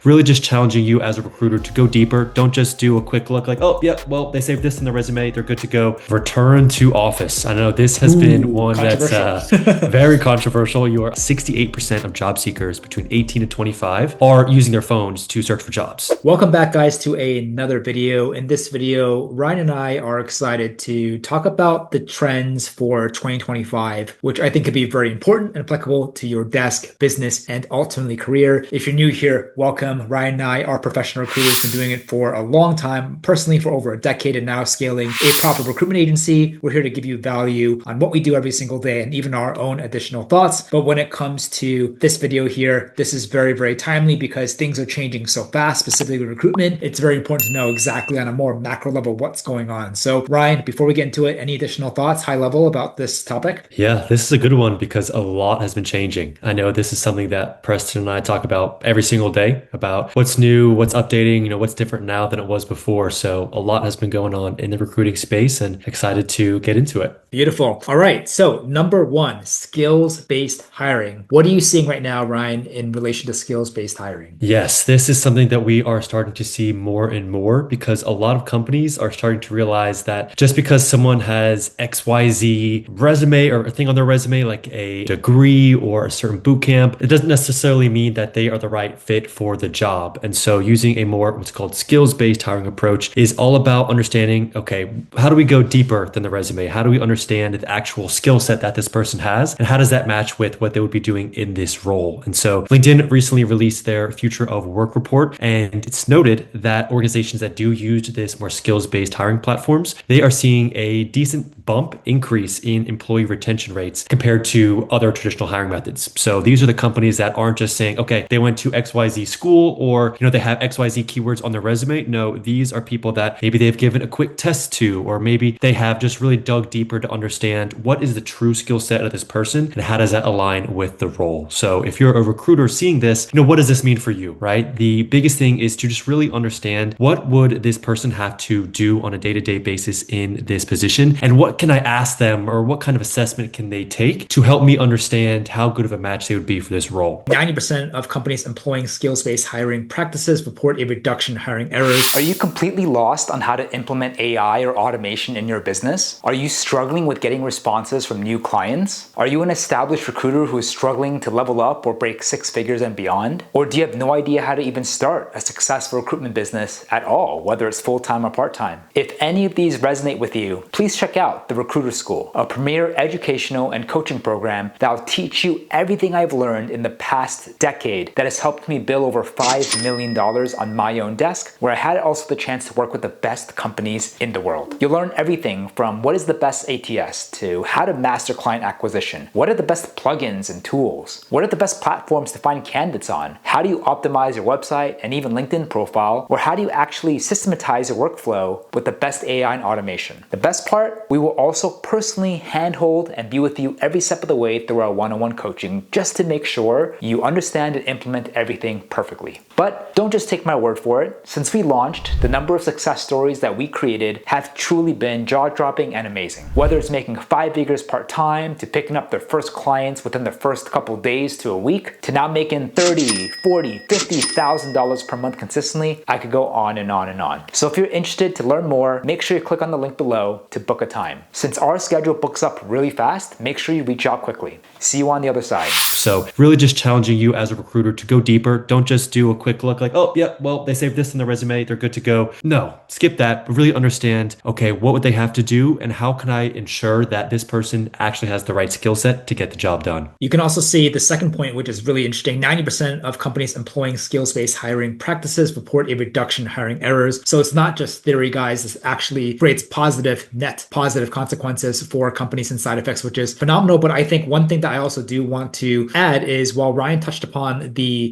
really just challenging you as a recruiter to go deeper. Don't just do a quick look like, oh, yeah, well, they saved this in the resume, they're good to go. Return to office. I know this has been one that's very controversial. 68% of job seekers between 18 and 25 are using their phones to search for jobs. Welcome back, guys, to another video. In this video, Ryan and I are excited to talk about the trends for 2025, which I think could be very important and applicable to your desk, business, and ultimately career. If you're new here, welcome. Ryan and I are professional recruiters, been doing it for a long time, personally for over a decade, and now scaling a proper recruitment agency. We're here to give you value on what we do every single day and even our own additional thoughts. But when it comes to this video here, this is very, very timely because things are changing so fast, specifically with recruitment. It's very important to know exactly on a more macro level what's going on. So Ryan, before we get into it, any additional thoughts, high level, about this topic? Yeah, this is a good one because a lot has been changing. I know this is something that Preston and I talk about every single day, about what's new, what's updating, what's different now than it was before. So a lot has been going on in the recruiting space and excited to get into it. Beautiful. All right. So number one, skills-based hiring. What are you seeing right now, Ryan, in relation to skills-based hiring? Yes, this is something that we are starting to see more and more because a lot of companies are starting to realize that just because someone has XYZ resume or a thing on their resume, like a degree or a certain boot camp, it doesn't necessarily mean that they are the right fit for the job. And so using a more what's called skills-based hiring approach is all about understanding, okay, how do we go deeper than the resume? How do we understand the actual skill set that this person has? And how does that match with what they would be doing in this role? And so LinkedIn recently released their Future of Work report, and it's noted that organizations that do use this more skills-based hiring platforms, they are seeing a decent bump increase in employee retention rates compared to other traditional hiring methods. So these are the companies that aren't just saying, okay, they went to XYZ school or, they have XYZ keywords on their resume. No, these are people that maybe they've given a quick test to, or maybe they have just really dug deeper to understand what is the true skill set of this person and how does that align with the role. So if you're a recruiter seeing this, what does this mean for you, right? The biggest thing is to just really understand what would this person have to do on a day-to-day basis in this position, and what can I ask them, or what kind of assessment can they take to help me understand how good of a match they would be for this role. 90% of companies employing skills-based hiring practices report a reduction in hiring errors. Are you completely lost on how to implement AI or automation in your business? Are you struggling with getting responses from new clients? Are you an established recruiter who is struggling to level up or break six figures and beyond? Or do you have no idea how to even start a successful recruitment business at all, whether it's full-time or part-time? If any of these resonate with you, please check out the Recruiter School, a premier educational and coaching program that will teach you everything I've learned in the past decade that has helped me bill over $5 million on my own desk, where I had also the chance to work with the best companies in the world. You'll learn everything from what is the best ATS to how to master client acquisition, what are the best plugins and tools, what are the best platforms to find candidates on, how do you optimize your website and even LinkedIn profile, or how do you actually systematize your workflow with the best AI and automation. The best part, we will also personally handhold and be with you every step of the way through our one-on-one coaching, just to make sure you understand and implement everything perfectly. But don't just take my word for it. Since we launched, the number of success stories that we created have truly been jaw-dropping and amazing. Whether it's making 5 figures part-time, to picking up their first clients within the first couple days to a week, to now making $30,000, $40,000, $50,000 per month consistently, I could go on and on and on. So if you're interested to learn more, make sure you click on the link below to book a time. Since our schedule books up really fast, make sure you reach out quickly. See you on the other side. So really just challenging you as a recruiter to go deeper. Don't just do a quick look like, oh, yeah, well, they saved this in their resume, they're good to go. No, skip that, but really understand, okay, what would they have to do and how can I ensure that this person actually has the right skill set to get the job done? You can also see the second point, which is really interesting. 90% of companies employing skills-based hiring practices report a reduction in hiring errors. So it's not just theory, guys. This actually creates net positive consequences for companies and side effects, which is phenomenal. But I think one thing that I also do want to add is, while Ryan touched upon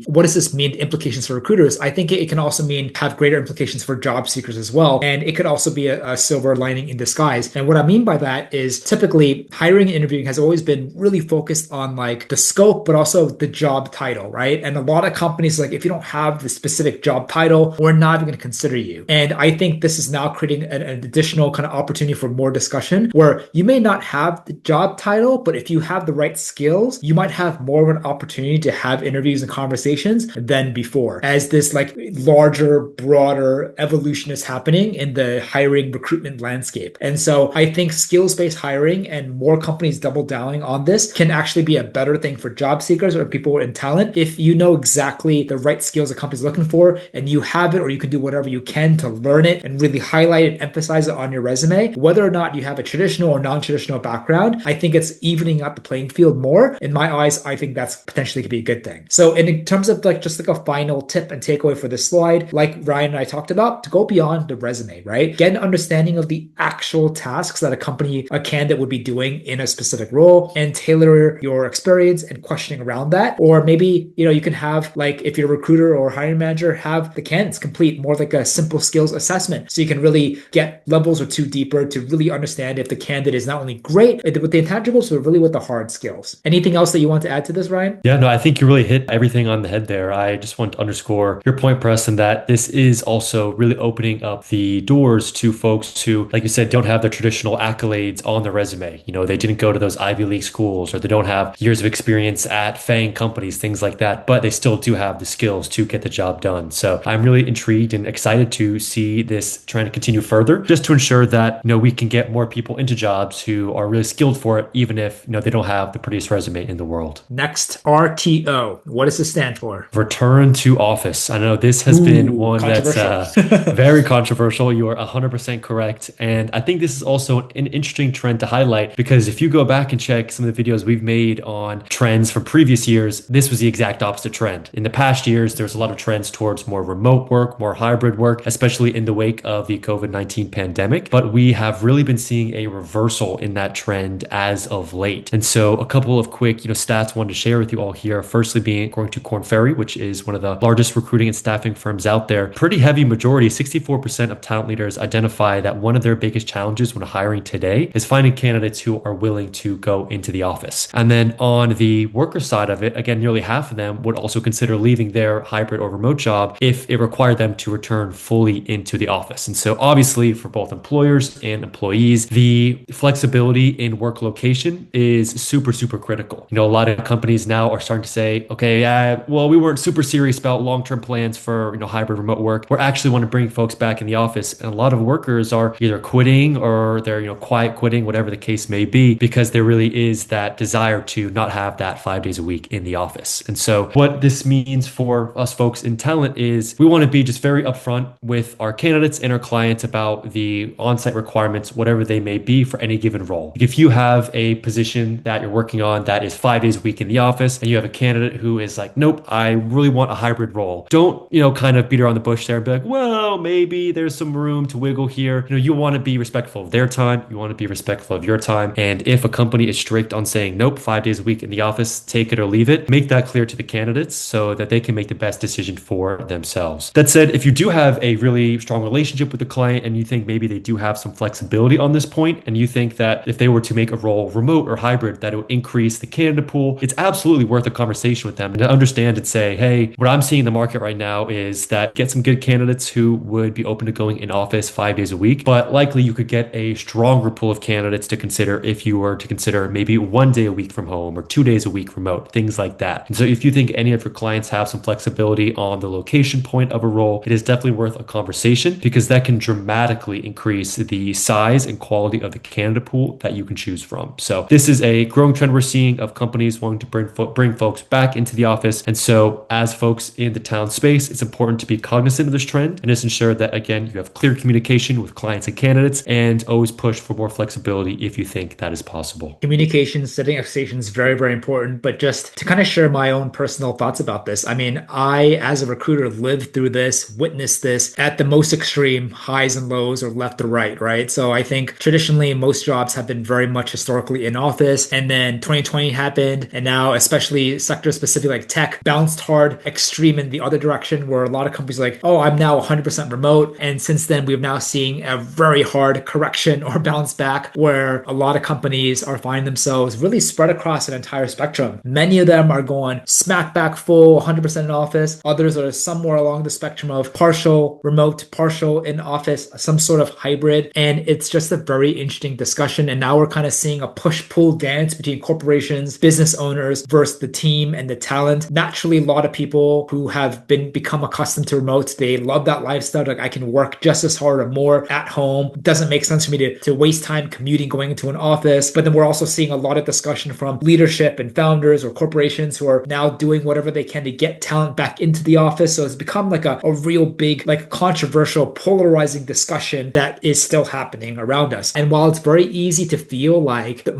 what does this mean, implications for recruiters, I think it can also have greater implications for job seekers as well. And it could also be a silver lining in disguise. And what I mean by that is, typically hiring and interviewing has always been really focused on like the scope, but also the job title, right? And a lot of companies, like, if you don't have the specific job title, we're not even going to consider you. And I think this is now creating an additional kind of opportunity for more discussion, where you may not have the job title, but if you have the right skills, you might have more of an opportunity to have interviews and conversations than before, as this like larger, broader evolution is happening in the hiring recruitment landscape. And so I think skills-based hiring and more companies double down on this can actually be a better thing for job seekers or people in talent if you know exactly the right skills a company's looking for and you have it, or you can do whatever you can to learn it and really highlight and emphasize it on your resume. Whether or not you have a traditional or non-traditional background, I think it's evening out the playing field more. In my eyes, I think that's potentially could be a good thing. So in terms of like just like a final tip and takeaway for this slide, like Ryan and I talked about, to go beyond the resume, right? Get an understanding of the actual tasks that a candidate would be doing in a specific role and tailor your experience and questioning around that. Or maybe, you can have, like, if you're a recruiter or hiring manager, have the candidates complete more like a simple skills assessment. So you can really get levels or two deeper to really understand if the candidate is not only great with the intangibles, but really with the hard skills. Anything else that you want to add to this, Ryan? Yeah, no, I think you really hit everything on the head there. I just want to underscore your point, Preston, that this is also really opening up the doors to folks who, like you said, don't have the traditional accolades on their resume. They didn't go to those Ivy League schools, or they don't have years of experience at FANG companies, things like that, but they still do have the skills to get the job done. So I'm really intrigued and excited to see this trying to continue further, just to ensure that, we can get more people into jobs who are really skilled for it, even if, they don't have the prettiest resume in the world. Next, RTO. What does this stand for? Return to office. I know this has been one that's very controversial. You are 100% correct. And I think this is also an interesting trend to highlight, because if you go back and check some of the videos we've made on trends from previous years, this was the exact opposite trend. In the past years, there's a lot of trends towards more remote work, more hybrid work, especially in the wake of the COVID-19 pandemic. But we have really been seeing a reversal in that trend as of late. And so a couple of quick, stats I wanted to share with you all here. Firstly, being according to Korn Ferry, which is one of the largest recruiting and staffing firms out there, pretty heavy majority, 64% of talent leaders identify that one of their biggest challenges when hiring today is finding candidates who are willing to go into the office. And then on the worker side of it, again, nearly half of them would also consider leaving their hybrid or remote job if it required them to return fully into the office. And so obviously for both employers and employees, the flexibility in work location is super, super critical. A lot of companies now are starting to say, okay, well, we weren't super serious about long-term plans for, hybrid remote work. We actually want to bring folks back in the office. And a lot of workers are either quitting or they're, quiet quitting, whatever the case may be, because there really is that desire to not have that 5 days a week in the office. And so what this means for us folks in talent is we want to be just very upfront with our candidates and our clients about the on-site requirements, whatever they may be for any given role. If you have a position that you're working on that is 5 days a week in the office, and you have a candidate who is like, nope, I really want a hybrid role, don't, kind of beat around the bush there and be like, well, maybe there's some room to wiggle here. You want to be respectful of their time. You want to be respectful of your time. And if a company is strict on saying, nope, 5 days a week in the office, take it or leave it, make that clear to the candidates so that they can make the best decision for themselves. That said, if you do have a really strong relationship with the client and you think maybe they do have some flexibility on this point, and you think that if they were to make a role remote or hybrid, that it would increase the candidate pool, it's absolutely worth a conversation with them and to understand and say, hey, what I'm seeing in the market right now is that get some good candidates who would be open to going in office 5 days a week, but likely you could get a stronger pool of candidates to consider if you were to consider maybe 1 day a week from home or 2 days a week remote, things like that. And so if you think any of your clients have some flexibility on the location point of a role, it is definitely worth a conversation, because that can dramatically increase the size and quality of the candidate pool that you can choose from. So this is a growing trend we're seeing of companies wanting to bring folks back into the office. And so as folks in the talent space, it's important to be cognizant of this trend and just ensure that, again, you have clear communication with clients and candidates, and always push for more flexibility if you think that is possible. Communication, setting expectations, very, very important. But just to kind of share my own personal thoughts about this, I mean, I, as a recruiter, lived through this, witnessed this at the most extreme highs and lows, or left or right? So I think traditionally most jobs have been very much historically in office, and then 2020 happened, and now especially sector specific like tech bounced hard, extreme in the other direction, where a lot of companies are like, oh, I'm now 100% remote. And since then, we've now seen a very hard correction or bounce back, where a lot of companies are finding themselves really spread across an entire spectrum. Many of them are going smack back full 100% in office. Others are somewhere along the spectrum of partial remote, partial in office, some sort of hybrid. And it's just a very interesting discussion. And now we're kind of seeing a push-pull dance between corporate corporations, business owners versus the team and the talent. Naturally, a lot of people who have become accustomed to remote, they love that lifestyle. Like I can work just as hard or more at home. It doesn't make sense for me to waste time commuting, going into an office. But then we're also seeing a lot of discussion from leadership and founders or corporations who are now doing whatever they can to get talent back into the office. So it's become like a real big, like controversial, polarizing discussion that is still happening around us. And while it's very easy to feel like that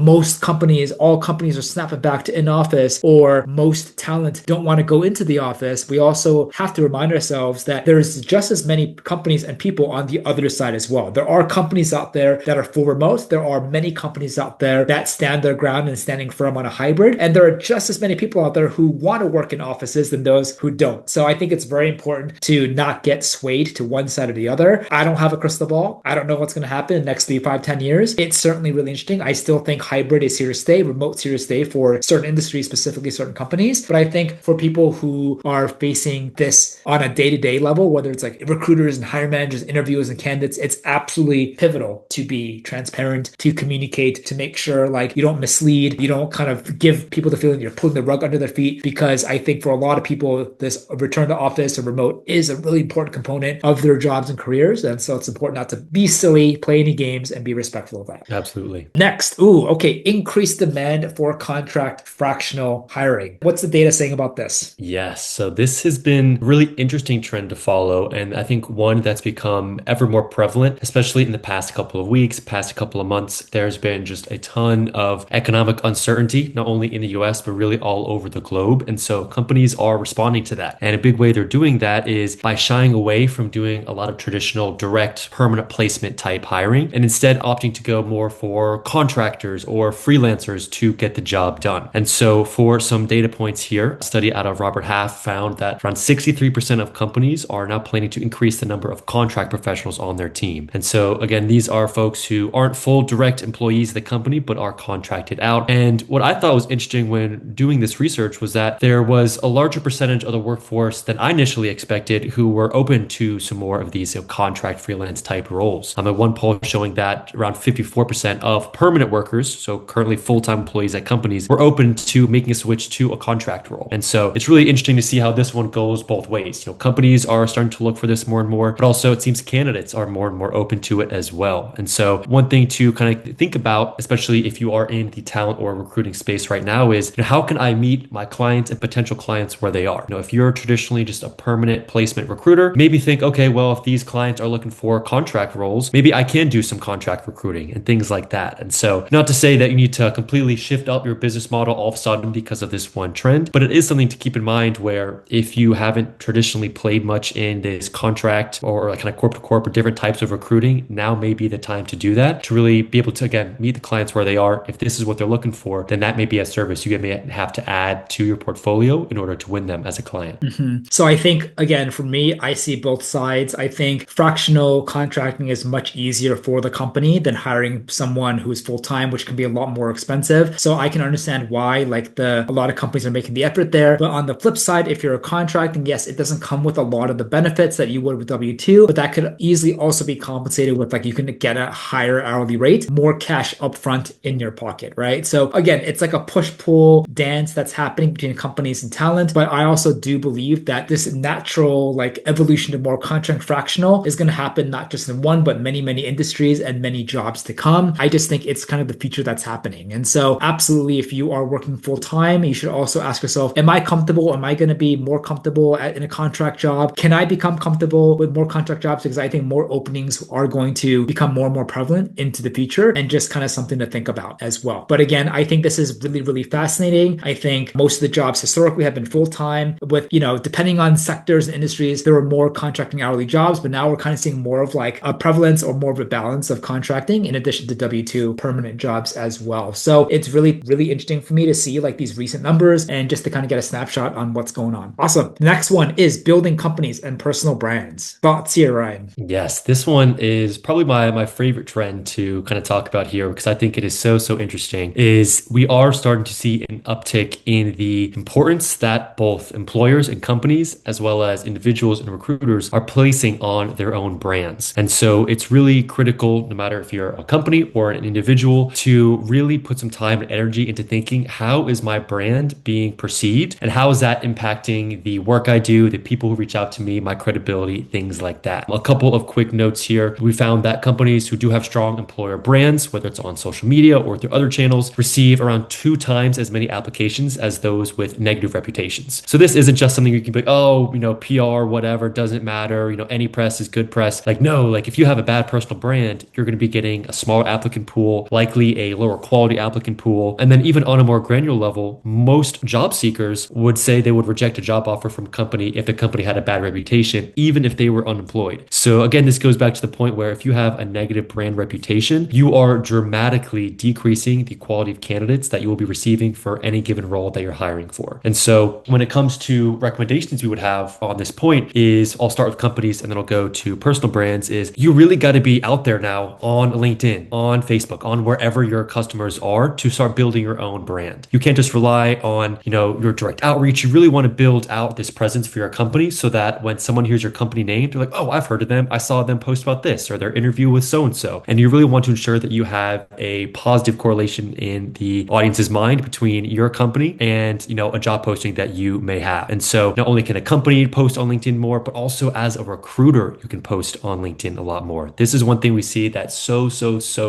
all companies are snapping back to in office, or most talent don't want to go into the office, we also have to remind ourselves that there's just as many companies and people on the other side as well. There are companies out there that are full remote. There are many companies out there that stand their ground and standing firm on a hybrid. And there are just as many people out there who want to work in offices than those who don't. So I think it's very important to not get swayed to one side or the other. I don't have a crystal ball. I don't know what's going to happen in the next 3, 5, 10 years. It's certainly really interesting. I still think hybrid is here to stay, remote's here to stay for certain industries, specifically certain companies. But I think for people who are facing this on a day-to-day level, whether it's like recruiters and hiring managers, interviewers and candidates, it's absolutely pivotal to be transparent, to communicate, to make sure like you don't mislead, you don't kind of give people the feeling you're pulling the rug under their feet. Because I think for a lot of people, this return to office or remote is a really important component of their jobs and careers. And so it's important not to be silly, play any games, and be respectful of that. Absolutely. Next, increased demand for contract fractional hiring. What's the data saying about this? Yes. So this has been a really interesting trend to follow. And I think one that's become ever more prevalent, especially in the past couple of weeks, past couple of months. There's been just a ton of economic uncertainty, not only in the US, but really all over the globe. And so companies are responding to that. And a big way they're doing that is by shying away from doing a lot of traditional direct permanent placement type hiring and instead opting to go more for contractors or freelancers to get the job done. And so for some data points here, a study out of Robert Half found that around 63% of companies are now planning to increase the number of contract professionals on their team. And so again, these are folks who aren't full direct employees of the company, but are contracted out. And what I thought was interesting when doing this research was that there was a larger percentage of the workforce than I initially expected who were open to some more of these contract freelance type roles. At one poll showing that around 54% of permanent workers, so currently full-time employees at companies, were open to making a switch to a contract role. And so it's really interesting to see how this one goes both ways. Companies are starting to look for this more and more, but also it seems candidates are more and more open to it as well. And so one thing to kind of think about, especially if you are in the talent or recruiting space right now, is how can I meet my clients and potential clients where they are? If you're traditionally just a permanent placement recruiter, maybe think, okay, well, if these clients are looking for contract roles, maybe I can do some contract recruiting and things like that. And so not to say that you need to completely shift up your business model all of a sudden because of this one trend, but it is something to keep in mind where if you haven't traditionally played much in this contract or kind of corp to corp or different types of recruiting, now may be the time to do that, to really be able to, again, meet the clients where they are. If this is what they're looking for, then that may be a service you may have to add to your portfolio in order to win them as a client. So I think, again, for me, I see both sides. I think fractional contracting is much easier for the company than hiring someone who is full-time, which can be a lot more expensive. So I can understand why a lot of companies are making the effort there. But on the flip side, if you're contracting, yes, it doesn't come with a lot of the benefits that you would with W-2, but that could easily also be compensated with you can get a higher hourly rate, more cash upfront in your pocket, right? So again, it's like a push-pull dance that's happening between companies and talent. But I also do believe that this natural evolution to more contract fractional is going to happen not just in one, but many, many industries and many jobs to come. I just think it's kind of the future that's happening. And so absolutely, if you are working full time, you should also ask yourself, am I comfortable? Am I going to be more comfortable in a contract job? Can I become comfortable with more contract jobs? Because I think more openings are going to become more and more prevalent into the future, and just kind of something to think about as well. But again, I think this is really, really fascinating. I think most of the jobs historically have been full time with, depending on sectors and industries, there were more contracting hourly jobs, but now we're kind of seeing more of a prevalence or more of a balance of contracting in addition to W-2 permanent jobs as well. So it's really, really interesting for me to see these recent numbers and just to kind of get a snapshot on what's going on. Awesome. The next one is building companies and personal brands. Thoughts here, Ryan? Yes, this one is probably my favorite trend to kind of talk about here because I think it is so interesting, is we are starting to see an uptick in the importance that both employers and companies, as well as individuals and recruiters, are placing on their own brands. And so it's really critical, no matter if you're a company or an individual, to really put some time and energy into thinking, how is my brand being perceived? And how is that impacting the work I do, the people who reach out to me, my credibility, things like that. A couple of quick notes here. We found that companies who do have strong employer brands, whether it's on social media or through other channels, receive around 2 times as many applications as those with negative reputations. So this isn't just something you can be like, oh, PR, whatever, doesn't matter. Any press is good press. Like, no, like if you have a bad personal brand, you're going to be getting a smaller applicant pool, likely a lower quality applicant pool. And then even on a more granular level, most job seekers would say they would reject a job offer from a company if the company had a bad reputation, even if they were unemployed. So again, this goes back to the point where if you have a negative brand reputation, you are dramatically decreasing the quality of candidates that you will be receiving for any given role that you're hiring for. And so when it comes to recommendations we would have on this point is, I'll start with companies and then I'll go to personal brands, is you really got to be out there now on LinkedIn, on Facebook, on wherever your customers are to start building your own brand. You can't just rely on, your direct outreach. You really want to build out this presence for your company so that when someone hears your company name, they're like, oh, I've heard of them. I saw them post about this or their interview with so-and-so. And you really want to ensure that you have a positive correlation in the audience's mind between your company and, a job posting that you may have. And so not only can a company post on LinkedIn more, but also as a recruiter, you can post on LinkedIn a lot more. This is one thing we see that so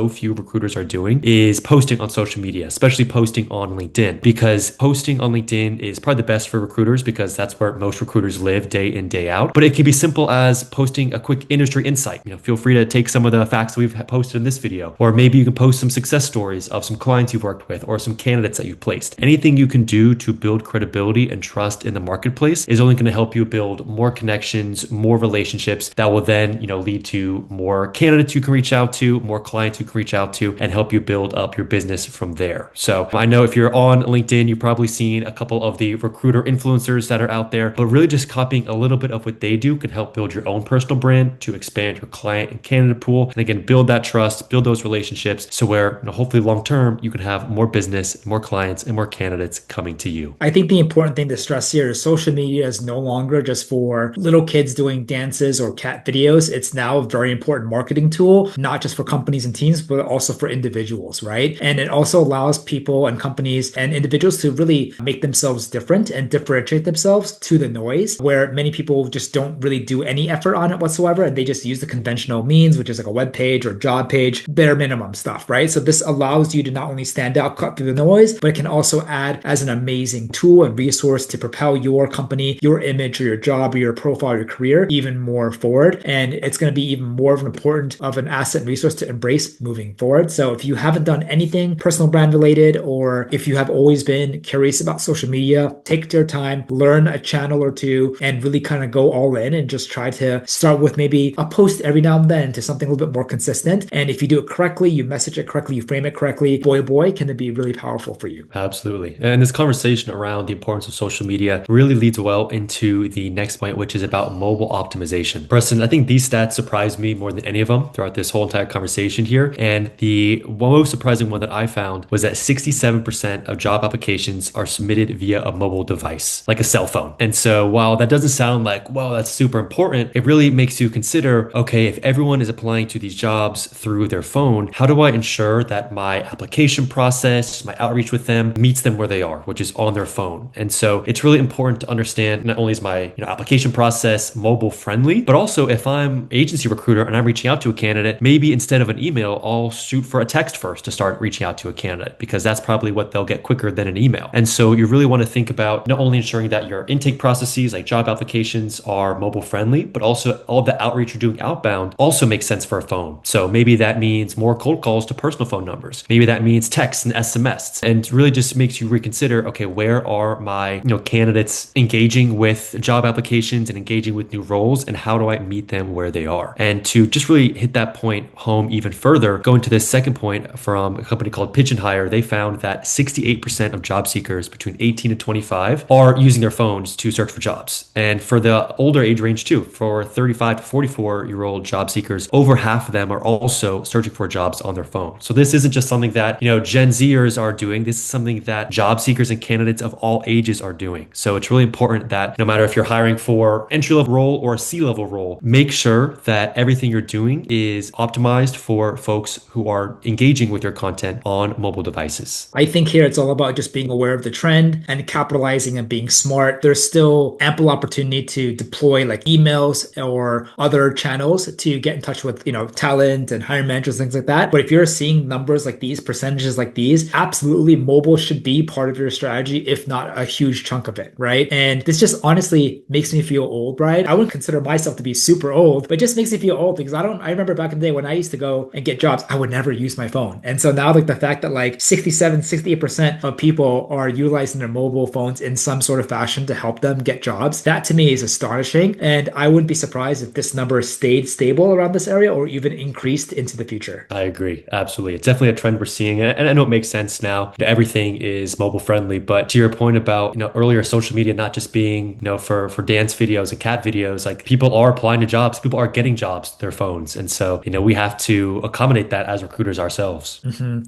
few recruiters are doing is posting on social media, especially posting on LinkedIn, because posting on LinkedIn is probably the best for recruiters because that's where most recruiters live day in, day out. But it can be simple as posting a quick industry insight. Feel free to take some of the facts that we've posted in this video, or maybe you can post some success stories of some clients you've worked with or some candidates that you've placed. Anything you can do to build credibility and trust in the marketplace is only going to help you build more connections, more relationships that will then, lead to more candidates you can reach out to, more clients you can reach out to, and help you build up your business from there. So I know if you're on LinkedIn, you've probably seen a couple of the recruiter influencers that are out there, but really just copying a little bit of what they do can help build your own personal brand to expand your client and candidate pool. And again, build that trust, build those relationships so where, hopefully long term, you can have more business, more clients, and more candidates coming to you. I think the important thing to stress here is social media is no longer just for little kids doing dances or cat videos. It's now a very important marketing tool, not just for companies and teams, but also for individuals, right? And it also allows people and companies and individuals to really make themselves different and differentiate themselves to the noise, where many people just don't really do any effort on it whatsoever. And they just use the conventional means, which is like a web page or job page, bare minimum stuff, right? So this allows you to not only stand out, cut through the noise, but it can also add as an amazing tool and resource to propel your company, your image, or your job, or your profile, or your career even more forward. And it's going to be even more of an important of an asset and resource to embrace moving forward. So if you haven't done anything personal brand related, or if you have always been curious about social media, take your time, learn a channel or two, and really kind of go all in and just try to start with maybe a post every now and then to something a little bit more consistent. And if you do it correctly, you message it correctly, you frame it correctly, boy, can it be really powerful for you. Absolutely. And this conversation around the importance of social media really leads well into the next point, which is about mobile optimization. Preston, I think these stats surprised me more than any of them throughout this whole entire conversation here. And the most surprising one that I found was that 67% of job applications are submitted via a mobile device, like a cell phone. And so while that doesn't sound like, well, that's super important, it really makes you consider, okay, if everyone is applying to these jobs through their phone, how do I ensure that my application process, my outreach with them meets them where they are, which is on their phone? And so it's really important to understand not only is my application process mobile friendly, but also if I'm agency recruiter and I'm reaching out to a candidate, maybe instead of an email, I'll shoot for a text first to start reaching out to a candidate, because that's probably what they'll get quicker than an email. And so you really want to think about not only ensuring that your intake processes like job applications are mobile friendly, but also all the outreach you're doing outbound also makes sense for a phone. So maybe that means more cold calls to personal phone numbers. Maybe that means texts and SMS, and really just makes you reconsider, okay, where are my candidates engaging with job applications and engaging with new roles, and how do I meet them where they are? And to just really hit that point home even further, going to this second point from a company called Pigeon Hire, they found that 68% of job seekers between 18 and 25 are using their phones to search for jobs. And for the older age range too, for 35 to 44-year-old job seekers, over half of them are also searching for jobs on their phone. So this isn't just something that, Gen Zers are doing. This is something that job seekers and candidates of all ages are doing. So it's really important that no matter if you're hiring for entry-level role or a C-level role, make sure that everything you're doing is optimized for folks who are engaging with your content on mobile devices. I think here it's all about just being aware of the trend and capitalizing and being smart. There's still ample opportunity to deploy like emails or other channels to get in touch with, talent and hiring managers, things like that. But if you're seeing numbers like these, percentages like these, absolutely mobile should be part of your strategy, if not a huge chunk of it, right? And this just honestly makes me feel old, right? I wouldn't consider myself to be super old, but it just makes me feel old because I remember back in the day when I used to go and get jobs, I would never use my phone. And so now like the fact that like 68% of people are utilizing their mobile phones in some sort of fashion to help them get jobs, that to me is astonishing. And I wouldn't be surprised if this number stayed stable around this area or even increased into the future. I agree. Absolutely. It's definitely a trend we're seeing. And I know it makes sense now. Everything is mobile friendly. But to your point about, earlier social media not just being, for dance videos and cat videos, like people are applying to jobs, people are getting jobs with their phones. And so, we have to accommodate that as recruiters ourselves.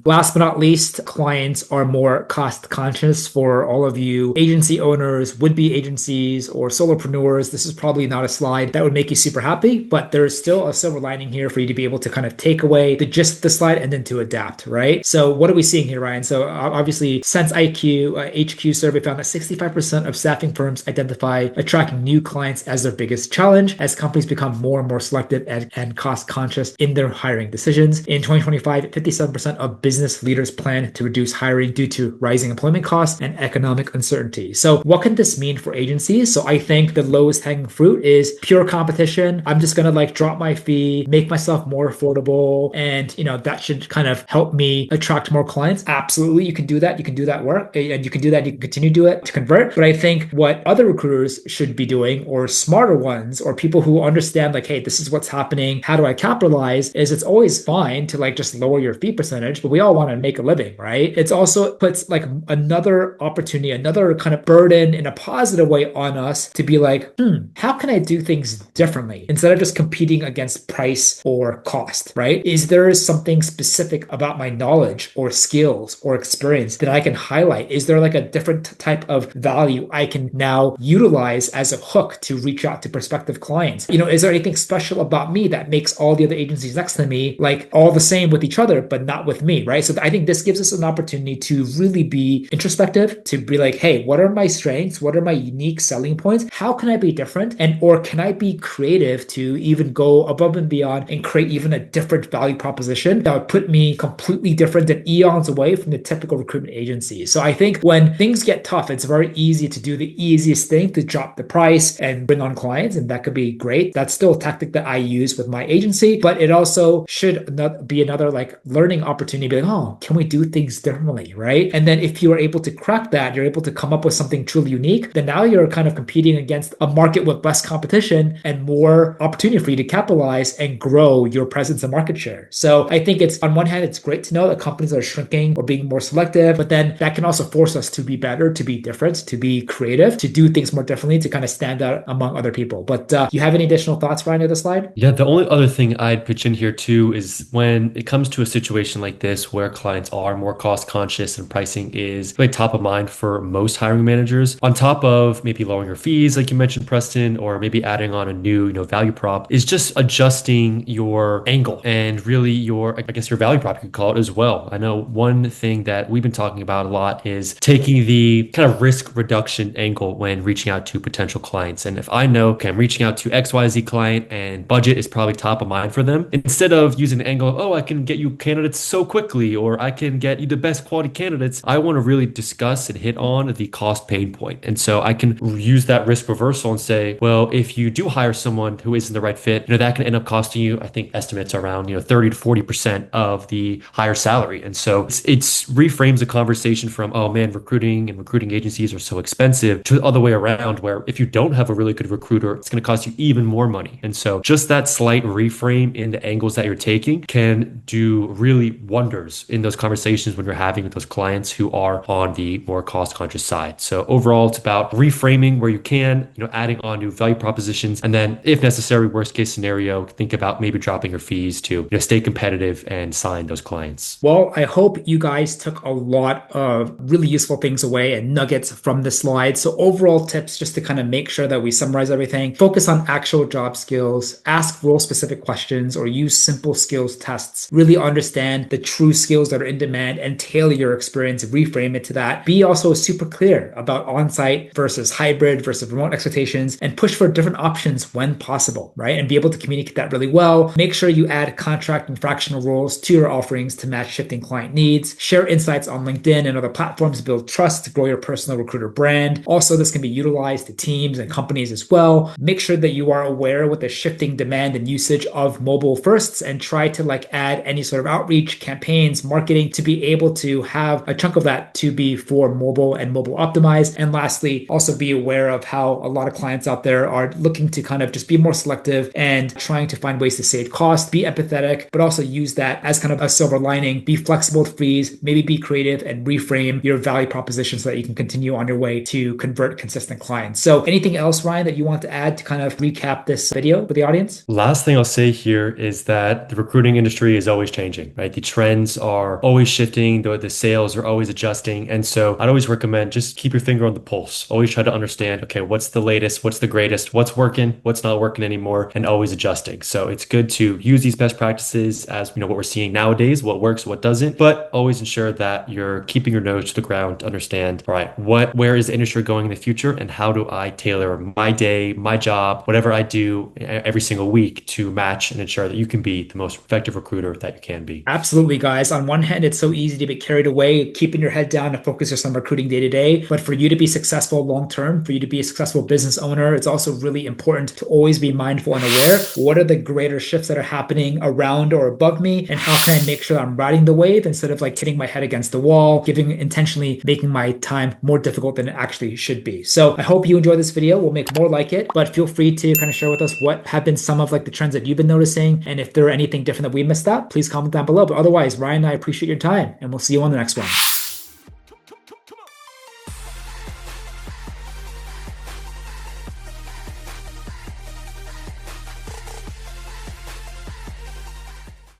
Last but not least, clients are more cost conscious. For all of you agency owners, would-be agencies, or solopreneurs, this is probably not a slide that would make you super happy, but there's still a silver lining here for you to be able to kind of take away the gist of the slide and then to adapt, right? So what are we seeing here, Ryan? So obviously, Sense IQ HQ survey found that 65% of staffing firms identify attracting new clients as their biggest challenge as companies become more and more selective and cost conscious in their hiring decisions. In 2025, 57% of business leaders plan to reduce hiring due to rising employment costs and economic uncertainty. So what can this mean for agencies? So I think the lowest hanging fruit is pure competition. I'm just going to like drop my fee, make myself more affordable. And, that should kind of help me attract more clients. Absolutely. You can do that. You can do that work and you can do that. You can continue to do it to convert. But I think what other recruiters should be doing, or smarter ones, or people who understand like, hey, this is what's happening. How do I capitalize? Is it's always fine to like just lower your fee percentage, but we all want to make a living, right? It's also puts like another opportunity, another kind of burden in a positive way on us to be like, how can I do things differently instead of just competing against price or cost, right? Is there something specific about my knowledge or skills or experience that I can highlight? Is there like a different type of value I can now utilize as a hook to reach out to prospective clients? Is there anything special about me that makes all the other agencies next to me like all the same with each other, but not with me, right? So I think this gives us an opportunity to really be introspective, to be like, hey, what are my strengths? What are my unique selling points? How can I be different? Or can I be creative to even go above and beyond and create even a different value proposition that would put me completely different and eons away from the typical recruitment agency? So I think when things get tough, it's very easy to do the easiest thing, to drop the price and bring on clients. And that could be great. That's still a tactic that I use with my agency, but it also should be another like learning opportunity, be like, oh, can we do things differently, right? And then if you are able to crack that, you're able to come up with something truly unique, then now you're kind of competing against a market with less competition and more opportunity for you to capitalize and grow your presence and market share. So I think it's, on one hand, it's great to know that companies are shrinking or being more selective, but then that can also force us to be better, to be different, to be creative, to do things more differently, to kind of stand out among other people. But you have any additional thoughts, Ryan, on the slide? Yeah, the only other thing I'd pitch in here too is when it comes to a situation like this where clients are more cost conscious and pricing is really top of mind for most hiring managers, on top of maybe lowering your fees, like you mentioned, Preston, or maybe adding on a new, value prop, is just adjusting your angle and really your, I guess, your value prop, you could call it as well. I know one thing that we've been talking about a lot is taking the kind of risk reduction angle when reaching out to potential clients. And if I know, okay, I'm reaching out to XYZ client and budget is probably top of mind for them, instead of using the angle of, oh, I can get you candidates so quickly, or I can get you the best quality candidates, I want to really discuss and hit on the cost pain point. And so I can use that risk reversal and say, well, if you do hire someone who isn't the right fit, that can end up costing you, I think estimates around, 30 to 40% of the higher salary. And so it's reframes the conversation from, oh man, recruiting and recruiting agencies are so expensive, to the other way around, where if you don't have a really good recruiter, it's going to cost you even more money. And so just that slight reframe in the angles that you're taking can do really wonders in those conversations when you're having with those clients who are on the more cost conscious side. So overall, it's about reframing where you can, adding on new value propositions. And then if necessary, worst case scenario, think about maybe dropping your fees to stay competitive and sign those clients. Well, I hope you guys took a lot of really useful things away and nuggets from the slide. So overall tips, just to kind of make sure that we summarize everything: focus on actual job skills, ask role specific questions, or use simple skills tests. Really understand the true skills that are in demand and tailor your experience, reframe it to that. Be also super clear about on-site versus hybrid versus remote expectations, and push for different options when possible, right? And be able to communicate that really well. Make sure you add contract and fractional roles to your offerings to match shifting client needs. Share insights on LinkedIn and other platforms to build trust, to grow your personal recruiter brand. Also, this can be utilized to teams and companies as well. Make sure that you are aware with the shifting demand and usage of mobile firsts, and try to add any sort of outreach campaigns, marketing, to be able to have a chunk of that to be for mobile and mobile optimized. And lastly, also be aware of how a lot of clients out there are looking to kind of just be more selective and trying to find ways to save costs. Be empathetic, but also use that as kind of a silver lining. Be flexible with fees, maybe be creative and reframe your value proposition so that you can continue on your way to convert consistent clients. So anything else, Ryan, that you want to add to kind of recap this video with the audience? Last thing I'll say here is that the recruiting industry is always changing, right? The trends are always shifting, the sales are always adjusting. And so I'd always recommend just keep your finger on the pulse. Always try to understand, okay, what's the latest, what's the greatest, what's working, what's not working anymore, and always adjusting. So it's good to use these best practices as, what we're seeing nowadays, what works, what doesn't, but always ensure that you're keeping your nose to the ground to understand, all right, where is the industry going in the future, and how do I tailor my day, my job, whatever I do every single week to match and ensure that you can be the most effective recruiter that you can be. Absolutely, guys. On one hand, it's so easy to get carried away, keeping your head down and focus just on recruiting day to day. But for you to be successful long term, for you to be a successful business owner, it's also really important to always be mindful and aware. What are the greater shifts that are happening around or above me? And how can I make sure I'm riding the wave instead of hitting my head against the wall, intentionally making my time more difficult than it actually should be? So I hope you enjoyed this video. We'll make more like it, but feel free to kind of share with us what have been some of the trends that you've been noticing. And if there are anything different that we missed out, please comment down below. But otherwise, Ryan and I appreciate your time, and we'll see you on the next one.